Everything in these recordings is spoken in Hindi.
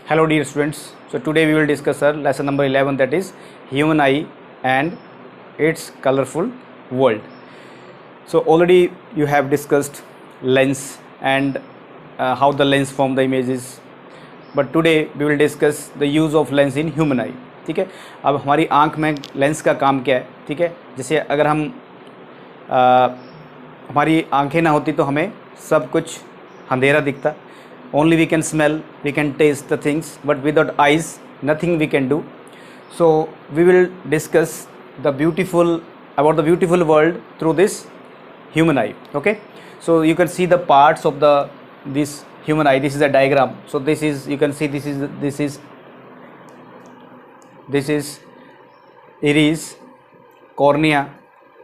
Hello dear students. So today we will discuss our lesson number 11, that is human eye and its colorful world. So already you have discussed lens and how the lens form the images, but today we will discuss the use of lens in human eye. ठीक है, अब हमारी आँख में लेंस का काम क्या है. ठीक है, जैसे अगर हम हमारी आँखें ना होती तो हमें सब कुछ अंधेरा दिखता. Only we can smell, we can taste the things, but without eyes nothing we can do. So we will discuss the beautiful world through this human eye. Okay, so you can see the parts of this human eye. This is a diagram. So this is, you can see, this is iris, cornea,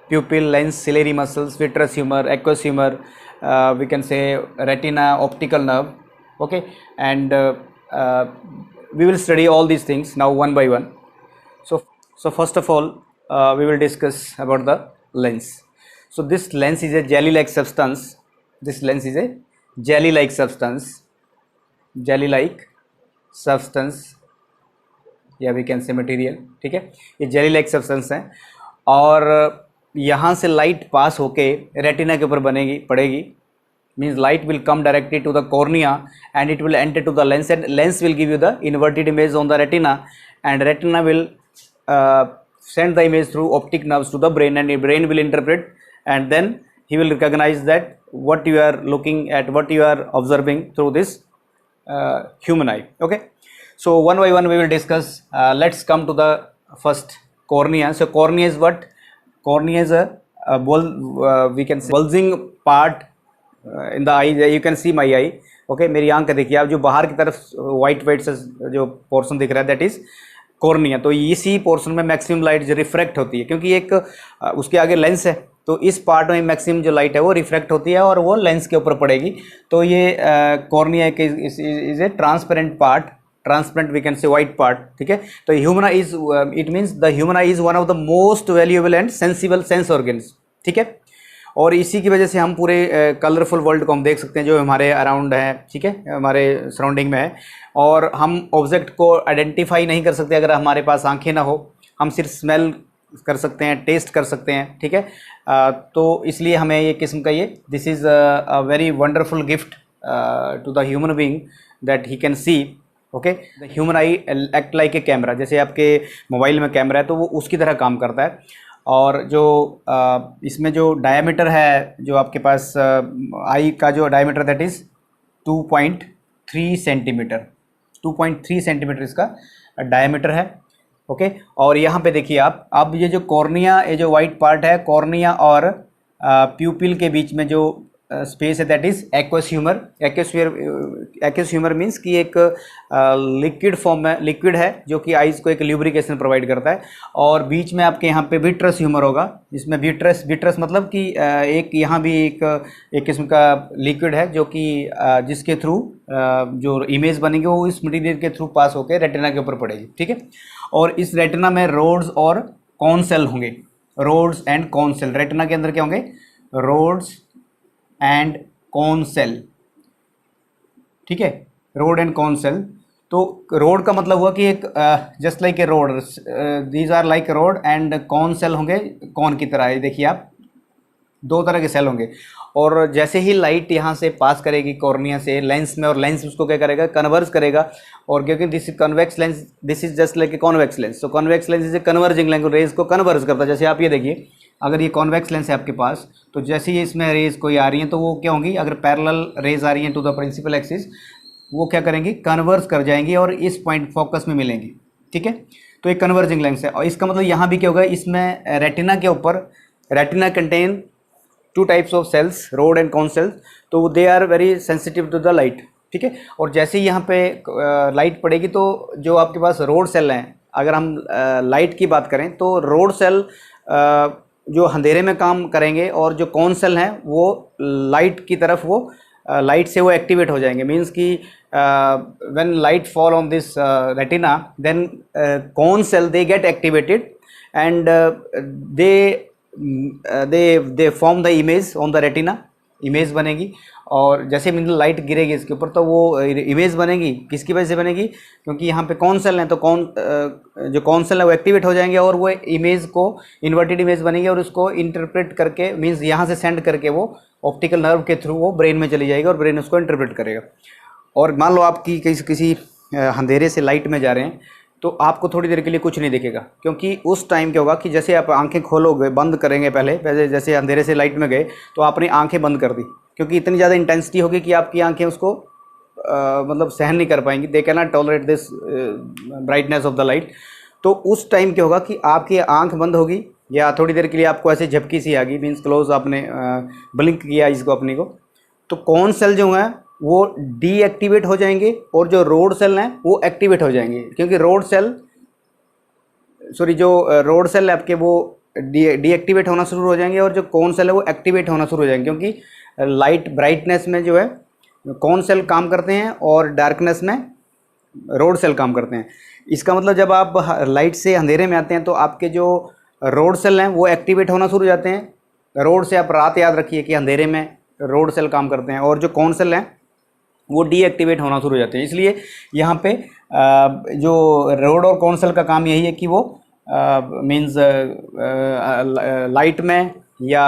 pupil, lens, ciliary muscles, vitreous humor, aqueous humor, we can say retina, optical nerve. Okay, and we will study all these things now one by one. So first of all, we will discuss about the lens. So this lens is a jelly-like substance. This lens is a jelly-like substance, या we can say material. ठीक है, ये jelly-like substance है और यहाँ से लाइट पास होके रेटिना के ऊपर पड़ेगी. Means light will come directly to the cornea and it will enter to the lens, and lens will give you the inverted image on the retina, and retina will send the image through optic nerves to the brain, and the brain will interpret, and then he will recognize that what you are looking at, what you are observing through this human eye. Okay, so one by one we will discuss. Let's come to the first, cornea. So cornea is what? Cornea is we can say bulging part in the eye. You can see my eye. Okay, मेरी आंख का देखिए आप, जो बाहर की तरफ वाइट से जो पोर्शन दिख रहा है, दैट इज कॉर्निया. तो इसी पोर्शन में मैक्सिमम लाइट जो रिफ्रैक्ट होती है, क्योंकि एक उसके आगे लेंस है, तो इस पार्ट में मैक्सिमम जो लाइट है वो रिफ्रैक्ट होती है और वो लेंस के ऊपर पड़ेगी. तो ये cornea is a transparent part, transparent we can say white part. ठीक है, तो human eye is, it means the human eye is one of the most valuable and sensible sense organs. ठीक है, और इसी की वजह से हम पूरे कलरफुल वर्ल्ड को हम देख सकते हैं जो हमारे अराउंड है. ठीक है, हमारे सराउंडिंग में है, और हम ऑब्जेक्ट को आइडेंटिफाई नहीं कर सकते अगर हमारे पास आंखें ना हो. हम सिर्फ स्मेल कर सकते हैं, टेस्ट कर सकते हैं. ठीक है, तो इसलिए हमें ये किस्म का ये this is a very wonderful gift to the human being that he can see. Okay, the human eye act like a camera. जैसे आपके मोबाइल में कैमरा है तो वो उसकी तरह काम करता है. और जो इसमें जो डायमीटर है, जो आपके पास आई का जो diameter, that is 2.3 centimetre. 2.3 centimetre इसका डायमीटर है. ओके, और यहाँ पे देखिए आप, अब ये जो कॉर्निया, ये जो वाइट पार्ट है, कॉर्निया और प्यूपिल के बीच में जो स्पेस है, that is aqueous humour. Aqueous humour means कि एक लिक्विड फॉर्म में, लिक्विड है जो कि आइज़ को एक ल्यूब्रिकेशन प्रोवाइड करता है. और बीच में आपके यहाँ पे विट्रस ह्यूमर होगा. इसमें विट्रस मतलब कि एक यहाँ भी एक किस्म का लिक्विड है जो कि जिसके थ्रू जो इमेज बनेगी वो इस मटीरियल के थ्रू पास होकर रेटिना के ऊपर पड़ेगी. ठीक है, और इस रेटिना में रोड्स और कॉन सेल होंगे. Rods and cone cell, retina के अंदर क्या होंगे? Rods and cone cell. ठीक है, रोड एंड कॉन सेल. तो रोड का मतलब हुआ कि एक just like a rod, these are like rod, and cone cell होंगे कॉन की तरह. देखिए आप, दो तरह के सेल होंगे. और जैसे ही लाइट यहाँ से पास करेगी कॉर्निया से लेंस में, और लेंस उसको क्या करेगा? कन्वर्ज करेगा. और क्योंकि this is convex lens, this is just like a convex lens. तो convex lens is a converging lens, rays को कन्वर्ज करता है. जैसे आप ये देखिए, अगर ये कॉन्वेक्स लेंस है आपके पास, तो जैसे ही इसमें रेज कोई आ रही हैं तो वो क्या होंगी? अगर पैरेलल रेज आ रही हैं टू द प्रिंसिपल एक्सिस, वो क्या करेंगी? कन्वर्ज कर जाएंगी और इस पॉइंट फोकस में मिलेंगी. ठीक है, तो एक कन्वर्जिंग लेंस है. और इसका मतलब यहाँ भी क्या होगा? इसमें रेटिना के ऊपर, retina contain 2 types of cells, rod and cone cells. तो they are very sensitive to the light. ठीक है, और जैसे ही यहाँ पे लाइट पड़ेगी तो जो आपके पास रोड सेल हैं, अगर हम लाइट की बात करें तो रोड सेल जो अंधेरे में काम करेंगे, और जो कॉन सेल हैं वो लाइट की तरफ, वो लाइट से वो एक्टिवेट हो जाएंगे. मीन्स कि when light fall on this retina, then cone cell they get activated and they form the image on the retina. Image बनेगी और जैसे मतलब लाइट गिरेगी इसके ऊपर तो वो इमेज बनेगी, किसकी वजह से बनेगी, क्योंकि यहाँ पे कौन सेल हैं तो जो कौन सेल है वो एक्टिवेट हो जाएंगे और वो इमेज को इन्वर्टेड इमेज बनेगी और उसको इंटरप्रेट करके मीन्स यहाँ से सेंड करके वो ऑप्टिकल नर्व के थ्रू वो ब्रेन में चली जाएगी और ब्रेन उसको इंटरप्रेट करेगा। और मान लो आपकी किसी अंधेरे से लाइट में जा रहे हैं तो आपको थोड़ी देर के लिए कुछ नहीं दिखेगा, क्योंकि उस टाइम क्या होगा कि जैसे आप आंखें खोलोगे, बंद करेंगे पहले जैसे अंधेरे से लाइट में गए तो आपने आंखें बंद कर दी, क्योंकि इतनी ज़्यादा इंटेंसिटी होगी कि आपकी आंखें उसको मतलब सहन नहीं कर पाएंगी, they can not tolerate this brightness of the light. तो उस टाइम क्या होगा कि आपकी आंख बंद होगी या थोड़ी देर के लिए आपको ऐसे झपकी सी आ गई, मीन्स क्लोज, आपने ब्लिंक किया इसको अपनी को, तो कौन सेल जो है वो डीएक्टिवेट हो जाएंगे और जो रोड सेल हैं वो एक्टिवेट हो जाएंगे, क्योंकि रोड सेल आपके वो डीएक्टिवेट होना शुरू हो जाएंगे और जो कौन सेल है वो एक्टिवेट होना शुरू हो जाएंगे, क्योंकि लाइट ब्राइटनेस में जो है कौन सेल काम करते हैं और डार्कनेस में रोड सेल काम करते हैं। इसका मतलब जब आप लाइट से अंधेरे में आते हैं तो आपके जो रोड सेल हैं वो एक्टिवेट होना शुरू हो जाते हैं। रोड से आप रात याद रखिए कि अंधेरे में रोड सेल काम करते हैं और जो कौन सेल हैं वो डीएक्टिवेट होना शुरू हो जाते हैं। इसलिए यहाँ पे जो रोड और कौन सेल का काम यही है कि वो मीन्स लाइट में या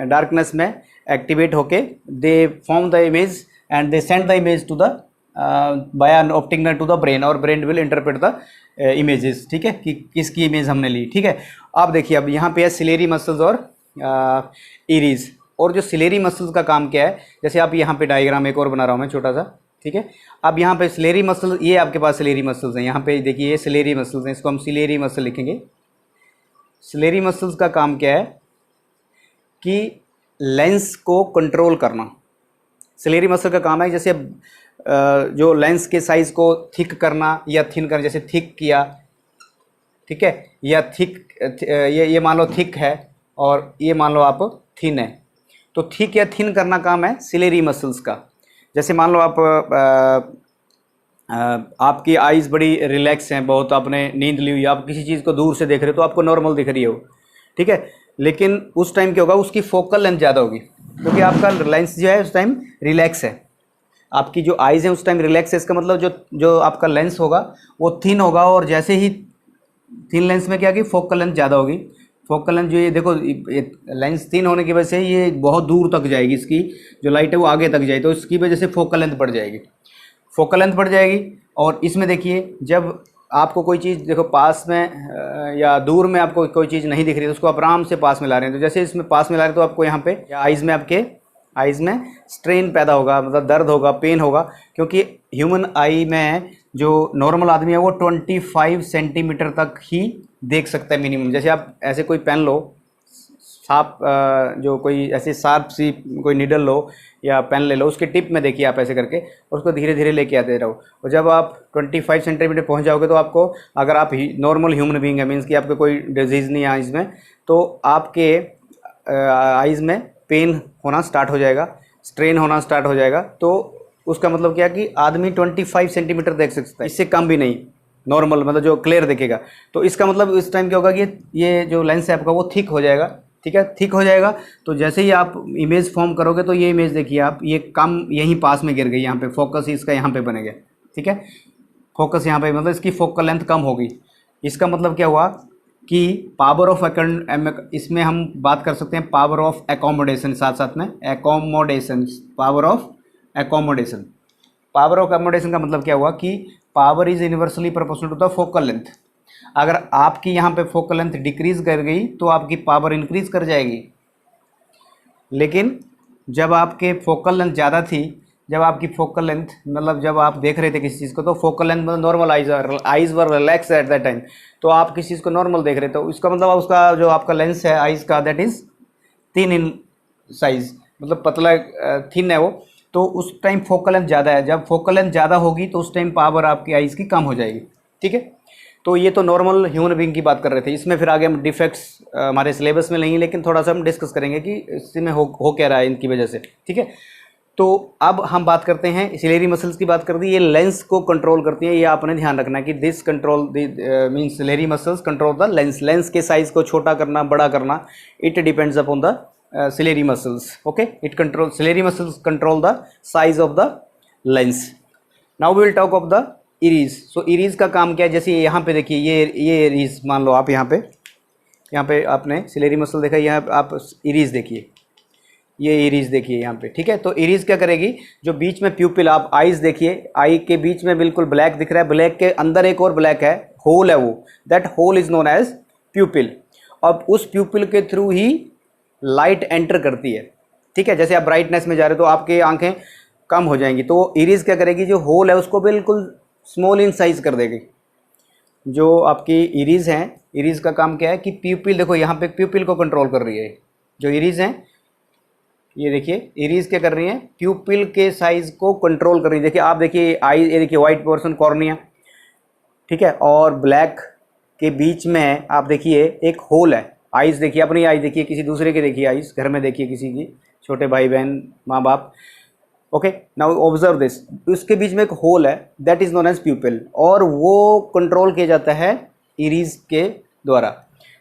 डार्कनेस में एक्टिवेट होके they form the image and they send the image to the by an optic nerve to the brain और brain will interpret the images. ठीक है, कि किसकी इमेज हमने ली। ठीक है, अब देखिए अब यहाँ पे है सिलेरी मसल्स और इरीज। और जो सिलेरी मसल्स का काम क्या है, जैसे आप यहाँ पे डायग्राम एक और बना रहा हूँ मैं छोटा सा। ठीक है, अब यहाँ पे सिलेरी मसल, ये आपके पास सिलेरी मसल्स हैं, यहाँ पे देखिए ये सिलेरी मसल्स हैं, इसको हम सिलेरी मसल लिखेंगे। सिलेरी मसल्स का काम क्या है कि लेंस को कंट्रोल करना। सिलेरी मसल का काम है जैसे जो लेंस के साइज़ को थिक करना या थिन करना, जैसे थिक किया, ठीक है, या थिक ये मान लो थिक है और ये मान लो आप थिन है, तो थिक या थिन करना काम है सिलेरी मसल्स का। जैसे मान लो आपकी आइज़ बड़ी रिलैक्स हैं, बहुत आपने नींद ली हुई, आप किसी चीज़ को दूर से देख रहे हो तो आपको नॉर्मल दिख रही हो, ठीक है, लेकिन उस टाइम क्या होगा, उसकी फोकल लेंथ ज़्यादा होगी, क्योंकि आपका लेंस जो है उस टाइम रिलैक्स है, आपकी जो आइज़ है उस टाइम रिलैक्स है। इसका मतलब जो आपका लेंस होगा वो थिन होगा, और जैसे ही थिन लेंस में क्या कि फोकल लेंथ ज़्यादा होगी। फोकल लेंथ जो ये देखो, लेंस थिन होने की वजह से ये बहुत दूर तक जाएगी, इसकी जो लाइट है वो आगे तक जाएगी, तो इसकी वजह से फोकल लेंथ बढ़ जाएगी, फोकल लेंथ बढ़ जाएगी। और इसमें देखिए जब आपको कोई चीज़ देखो पास में या दूर में आपको कोई चीज़ नहीं दिख रही है तो उसको आप आराम से पास में ला रहे हैं, तो जैसे इसमें पास में ला रहे हैं तो आपको यहाँ पे आइज़ में आपके आइज़ में स्ट्रेन पैदा होगा, मतलब दर्द होगा, पेन होगा, क्योंकि ह्यूमन आई में जो नॉर्मल आदमी है वो 25 सेंटीमीटर तक ही देख सकता है मिनिमम। जैसे आप ऐसे कोई पेन लो, शार्प जो कोई ऐसी शार्प सी कोई निडल लो या पेन ले लो, उसके टिप में देखिए आप ऐसे करके उसको धीरे धीरे लेके आते रहो, और जब आप 25 सेंटीमीटर पहुंच जाओगे तो आपको, अगर आप नॉर्मल ह्यूमन बीइंग है, मीन्स कि आपको कोई डिजीज़ नहीं है आइज़ में, तो आपके आइज़ में पेन होना स्टार्ट हो जाएगा, स्ट्रेन होना स्टार्ट हो जाएगा। तो उसका मतलब क्या कि आदमी 25 सेंटीमीटर देख सकता है, इससे कम भी नहीं, नॉर्मल मतलब जो क्लियर दिखेगा। तो इसका मतलब इस टाइम क्या होगा कि ये जो लेंस है आपका वो थिक हो जाएगा, ठीक है, थिक हो जाएगा। तो जैसे ही आप इमेज फॉर्म करोगे तो ये इमेज देखिए आप, ये कम यहीं पास में गिर गई, यहाँ पे फोकस इसका यहाँ पे बनेगा, ठीक है, फोकस यहाँ पे, मतलब इसकी फोकल लेंथ कम होगी। इसका मतलब क्या हुआ कि पावर ऑफ इसमें हम बात कर सकते हैं पावर ऑफ एकोमोडेशन, साथ साथ में accommodation, power of accommodation. Power of accommodation का मतलब क्या हुआ कि power is universally proportional to the focal length. अगर आपकी यहाँ पे फोकल लेंथ डिक्रीज कर गई तो आपकी पावर इंक्रीज कर जाएगी, लेकिन जब आपके फोकल लेंथ ज़्यादा थी, जब आपकी फोकल लेंथ मतलब जब आप देख रहे थे किसी चीज़ को, तो फोकल लेंथ मतलब normal eyes were relax at that time, तो आप किसी चीज़ को नॉर्मल देख रहे थे, तो इसका मतलब उसका जो आपका लेंस है आइज़ का, that is thin in size, मतलब पतला थिन है वो, तो उस टाइम फोकल लेंथ ज़्यादा है। जब फोकल लेंथ ज़्यादा होगी तो उस टाइम पावर आपकी आइज़ की कम हो जाएगी, ठीक है। तो ये तो नॉर्मल ह्यूमन बीइंग की बात कर रहे थे। इसमें फिर आगे हम डिफेक्ट्स हमारे सिलेबस में नहीं है, लेकिन थोड़ा सा हम डिस्कस करेंगे कि इसमें हो क्या रहा है इनकी वजह से, ठीक है। तो अब हम बात करते हैं सिलेरी मसल्स की, बात कर दी, ये लेंस को कंट्रोल करती हैं, ये आपने ध्यान रखना है कि this control means ciliary muscles control the lens, lens के साइज़ को छोटा करना, बड़ा करना, it depends upon the ciliary muscles. Okay, it controls ciliary muscles control the size of the lens. Now we will talk of the iris. So iris का काम क्या है, जैसे यहाँ पे देखिए ये iris मान लो आप यहाँ पे आपने सिलेरी मसल देखा, यहाँ आप इरीज देखिए, ये इरीज देखिए यहाँ पे, ठीक है। तो इरीज क्या करेगी, जो बीच में प्यूपिल, आप आईज देखिए, आई के बीच में बिल्कुल ब्लैक दिख रहा है, ब्लैक के अंदर एक और ब्लैक है, होल है वो, that hole is known as pupil. अब उस प्यूपिल के थ्रू ही लाइट एंटर करती है, ठीक है। जैसे आप ब्राइटनेस में जा रहे हो तो आपकी आंखें कम हो जाएंगी, तो इरीज क्या करेगी, जो होल है उसको बिल्कुल स्मॉल इन साइज कर देगी। जो आपकी इरीज हैं, इरीज का काम क्या है कि प्यूपिल, देखो यहाँ पे प्यूपिल को कंट्रोल कर रही है। जो इरीज हैं, ये देखिए इरीज क्या कर रही हैं, प्यूपिल के साइज को कंट्रोल कर रही है। देखिए आप देखिए आई, ये देखिए वाइट पोर्शन कॉर्निया, ठीक है, और ब्लैक के बीच में आप देखिए एक होल है। आइज देखिए, अपनी आइज देखिए, किसी दूसरे की देखिए आइज, घर में देखिए किसी की, छोटे भाई बहन, माँ बाप। ओके, नाउ ऑब्जर्व दिस, उसके बीच में एक होल है, that is known as pupil, और वो कंट्रोल किया जाता है इरीज के द्वारा।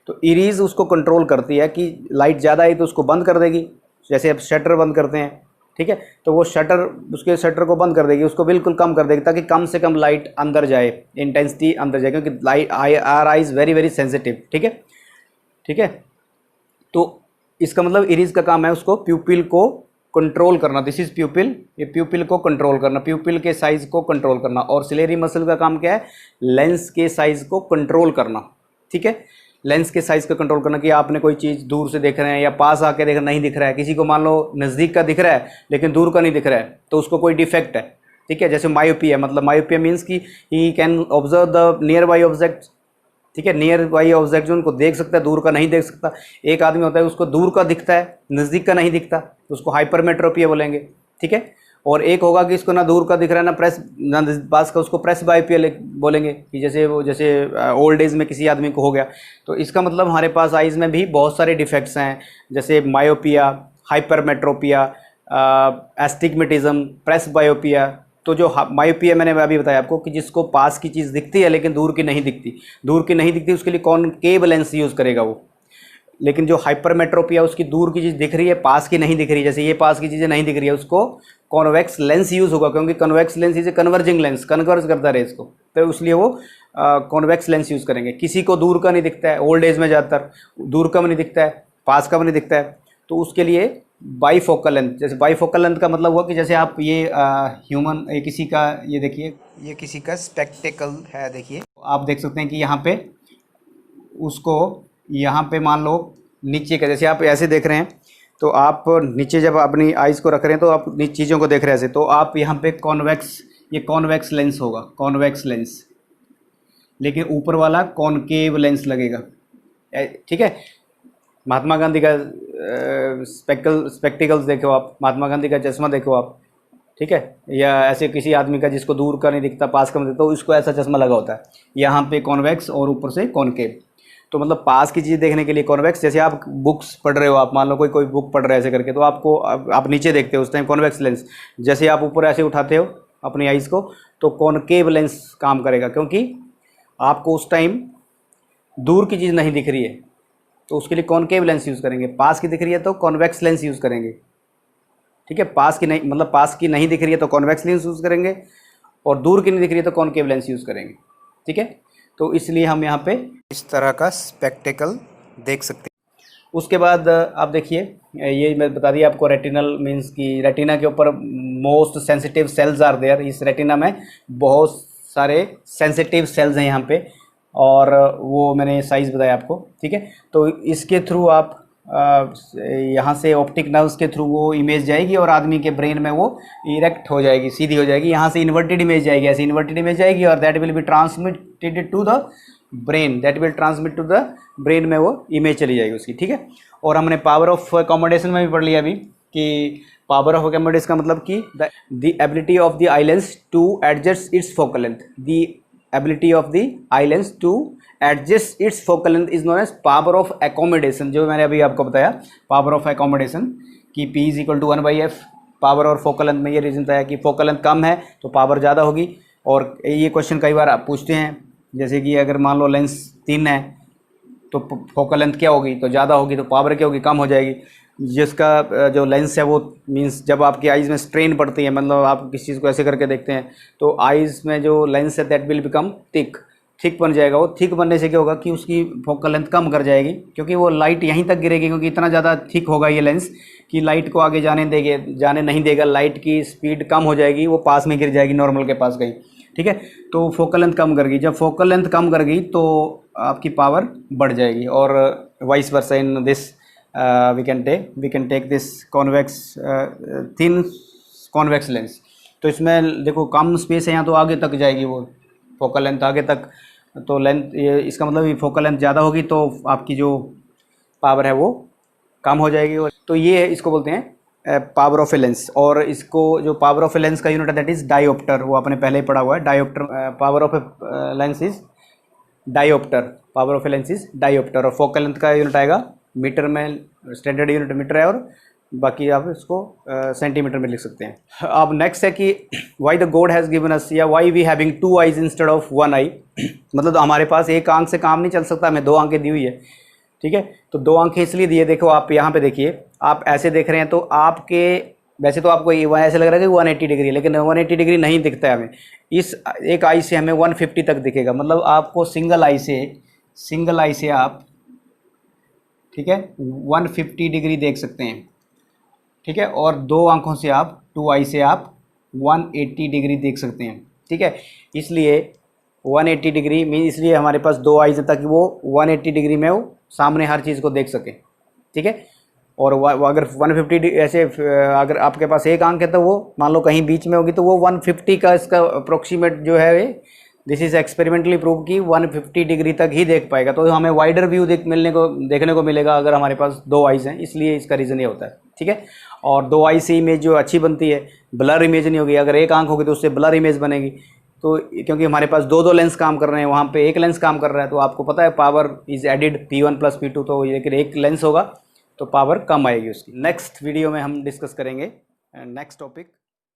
तो इरीज उसको कंट्रोल करती है कि लाइट ज़्यादा आई तो उसको बंद कर देगी, जैसे आप शटर बंद करते हैं, ठीक है, तो वो शटर, उसके शटर को बंद कर देगी, उसको बिल्कुल कम कर देगी, ताकि कम से कम लाइट अंदर जाए, इंटेंसिटी अंदर जाए, क्योंकि light are I is very very sensitive, ठीक है, ठीक है। तो इसका मतलब इरीज का काम है उसको प्यूपिल को कंट्रोल करना, दिस इज प्यूपिल, ये प्यूपिल को कंट्रोल करना, प्यूपिल के साइज को कंट्रोल करना। और सिलेरी मसल का काम क्या है, लेंस के साइज को कंट्रोल करना, ठीक है, लेंस के साइज को कंट्रोल करना, कि आपने कोई चीज़ दूर से देख रहे हैं या पास आके देख नहीं दिख रहा है, किसी को मान लो नज़दीक का दिख रहा है लेकिन दूर का नहीं दिख रहा है, तो उसको कोई डिफेक्ट है, ठीक है। जैसे मायोपिया, मतलब मायोपिया मीन्स कि he can observe the near by object, ठीक है, नियर बाई ऑब्जेक्ट जो उनको देख सकता है, दूर का नहीं देख सकता। एक आदमी होता है उसको दूर का दिखता है, नज़दीक का नहीं दिखता, तो उसको हाइपरमेट्रोपिया बोलेंगे, ठीक है। और एक होगा कि इसको ना दूर का दिख रहा है ना पास का, उसको प्रेस बायोपिया बोलेंगे, कि जैसे वो जैसे ओल्ड एज में किसी आदमी को हो गया। तो इसका मतलब हमारे पास आइज़ में भी बहुत सारे डिफेक्ट्स हैं, जैसे मायोपिया, हाइपरमेट्रोपिया, एस्टिग्मेटिज्म, प्रेस बायोपिया। तो जो मायोपिया मैंने अभी बताया आपको, कि जिसको पास की चीज़ दिखती है लेकिन दूर की नहीं दिखती, दूर की नहीं दिखती, उसके लिए कॉनकेव लेंस यूज़ करेगा वो। लेकिन जो हाइपरमेट्रोपिया, उसकी दूर की चीज़ दिख रही है, पास की नहीं दिख रही, जैसे ये पास की चीज़ें नहीं दिख रही है, उसको कॉन्वेक्स लेंस यूज़ होगा, क्योंकि convex lens is a converging lens, converge करता रहे इसको, तो इसलिए वो कॉन्वेक्स लेंस यूज़ करेंगे। किसी को दूर का नहीं दिखता है, ओल्ड एज में ज़्यादातर दूर का भी नहीं दिखता है, पास का भी नहीं दिखता है, तो उसके लिए बाईफोकल लेंथ, जैसे बाईफोकल लेंथ का मतलब हुआ कि जैसे आप ये ह्यूमन, ये किसी का, ये देखिए, ये किसी का स्पेक्टेकल है, देखिए आप देख सकते हैं कि यहाँ पे उसको, यहाँ पे मान लो नीचे का, जैसे आप ऐसे देख रहे हैं, तो आप नीचे जब अपनी आइज़ को रख रहे हैं तो आप चीज़ों को देख रहे हैं ऐसे, तो आप यहाँ पे कॉन्वेक्स, ये कॉन्वेक्स लेंस होगा, कॉन्वेक्स लेंस, लेकिन ऊपर वाला कॉनकेव लेंस लगेगा, ठीक है। महात्मा गांधी का स्पेक्टिकल्स देखो आप, महात्मा गांधी का चश्मा देखो आप, ठीक है, या ऐसे किसी आदमी का जिसको दूर का नहीं दिखता, पास का नहीं दिखता, तो उसको ऐसा चश्मा लगा होता है, यहाँ पे कॉन्वेक्स और ऊपर से कॉनकेव। तो मतलब पास की चीज़ देखने के लिए कॉन्वेक्स, जैसे आप बुक्स पढ़ रहे हो, आप मान लो कोई बुक पढ़ रहे हैं ऐसे करके, तो आपको आप नीचे देखते हो उस टाइम कॉन्वेक्स लेंस, जैसे आप ऊपर ऐसे उठाते हो अपनी आइज़ को, तो कॉनकेव लेंस काम करेगा, क्योंकि आपको उस टाइम दूर की चीज़ नहीं दिख रही है, तो उसके लिए कॉनकेव लेंस यूज़ करेंगे। पास की दिख रही है तो कॉन्वेक्स लेंस यूज़ करेंगे, ठीक है। पास की नहीं, मतलब पास की नहीं दिख रही है तो कॉन्वेक्स लेंस यूज़ करेंगे, और दूर की नहीं दिख रही है तो कॉनकेव लेंस यूज़ करेंगे, ठीक है। तो इसलिए हम यहाँ पे इस तरह का स्पेक्टेकल देख सकते हैं। उसके बाद आप देखिए, ये मैं बता दिया आपको, रेटिनल मीन्स कि रेटिना के ऊपर most sensitive cells are there. इस रेटिना में बहुत सारे सेंसिटिव सेल्स हैं यहाँ पे, और वो मैंने साइज़ बताया आपको, ठीक है। तो इसके थ्रू आप यहाँ से ऑप्टिक नर्व्स के थ्रू वो इमेज जाएगी और आदमी के ब्रेन में वो इरेक्ट हो जाएगी, सीधी हो जाएगी। यहाँ से इन्वर्टेड इमेज जाएगी, ऐसे इन्वर्टेड इमेज जाएगी, और that will be transmitted to the brain, that will transmit to the brain में वो इमेज चली जाएगी उसकी, ठीक है। और हमने पावर ऑफ अकोमोडेशन में भी पढ़ लिया अभी, कि पावर ऑफ अकोमोडेशन का मतलब कि the ability of the eye lens to adjust its focal length, the ability of the eye lens to adjust its focal length is known as power of accommodation. जो मैंने अभी आपको बताया पावर ऑफ एकोमोडेशन, कि P is equal to 1/f, power और फोकल लेंथ में ये रीजन था कि फोकल लेंथ कम है तो पावर ज़्यादा होगी। और ये क्वेश्चन कई बार आप पूछते हैं, जैसे कि अगर मान लो लेंस 3 है तो फोकल लेंथ क्या होगी, तो ज़्यादा होगी, तो पावर क्या होगी, कम हो जाएगी। जिसका जो लेंस है वो मींस जब आपकी आइज़ में स्ट्रेन पड़ती है, मतलब आप किसी चीज़ को ऐसे करके देखते हैं तो आइज़ में जो लेंस है दैट विल बिकम थिक बन जाएगा। वो थिक बनने से क्या होगा कि उसकी फोकल लेंथ कम कर जाएगी, क्योंकि वो लाइट यहीं तक गिरेगी, क्योंकि इतना ज़्यादा थिक होगा ये लेंस कि लाइट को आगे जाने नहीं देगा। लाइट की स्पीड कम हो जाएगी, वो पास में गिर जाएगी नॉर्मल के पास कहीं, ठीक है। तो फोकल लेंथ कम करेगी, जब फोकल लेंथ कम करेगी तो आपकी पावर बढ़ जाएगी। और vice versa in this we can take this convex thin convex lens. तो इसमें देखो कम स्पेस है यहाँ, तो आगे तक जाएगी वो फोकल लेंथ आगे तक। तो लेंथ ये इसका मतलब ये फोकल लेंथ ज़्यादा होगी तो आपकी जो पावर है वो कम हो जाएगी। और तो ये इसको बोलते हैं पावर ऑफ ए लेंस। और इसको जो पावर ऑफ ए लेंस का यूनिट है दैट इज़ डायोप्टर, वो आपने पहले ही पढ़ा हुआ है। Dioptre power of a lens is dioptre, power of a lens is dioptre. और फोकल लेंथ का यूनिट आएगा मीटर में, स्टैंडर्ड यूनिट मीटर है, और बाकी आप इसको सेंटीमीटर में लिख सकते हैं। अब नेक्स्ट है कि why the god has given us, या why we having 2 eyes instead of 1 eye. मतलब हमारे पास एक आंख से काम नहीं चल सकता, हमें 2 आंखें दी हुई है, ठीक है। तो 2 आंखें इसलिए दी है, देखो आप यहाँ पे देखिए, आप ऐसे देख रहे हैं तो आपके वैसे तो आपको ये ऐसे लग रहा है कि 180 डिग्री, लेकिन 180 डिग्री नहीं दिखता है हमें। इस एक आई से हमें 150 तक दिखेगा। मतलब आपको सिंगल आई से आप, ठीक है, 150 डिग्री देख सकते हैं, ठीक है। और 2 आंखों से आप 2 आई से आप 180 डिग्री देख सकते हैं, ठीक है। इसलिए 180 डिग्री मीन इसलिए हमारे पास 2 आईज है ताकि वो 180 डिग्री में वो सामने हर चीज़ को देख सके, ठीक है। और अगर 150 ऐसे अगर आपके पास एक आंख है तो वो मान लो कहीं बीच में होगी तो वो 150 का इसका अप्रोक्सीमेट जो है, दिस इज एक्सपेरिमेंटली प्रूव कि 150 डिग्री तक ही देख पाएगा। तो हमें वाइडर व्यू देखने को मिलेगा अगर हमारे पास 2 आइज हैं, इसलिए इसका रीज़न ये होता है, ठीक है। और 2 आई से इमेज जो अच्छी बनती है, ब्लर इमेज नहीं होगी। अगर एक आंख होगी तो उससे ब्लर इमेज बनेगी। तो क्योंकि हमारे पास 2 लेंस काम कर रहे हैं, वहाँ पे एक लेंस काम कर रहा है, तो आपको पता है power is added P1 + P2, तो लेकिन एक लेंस होगा तो पावर कम आएगी उसकी। नेक्स्ट वीडियो में हम डिस्कस करेंगे नेक्स्ट टॉपिक।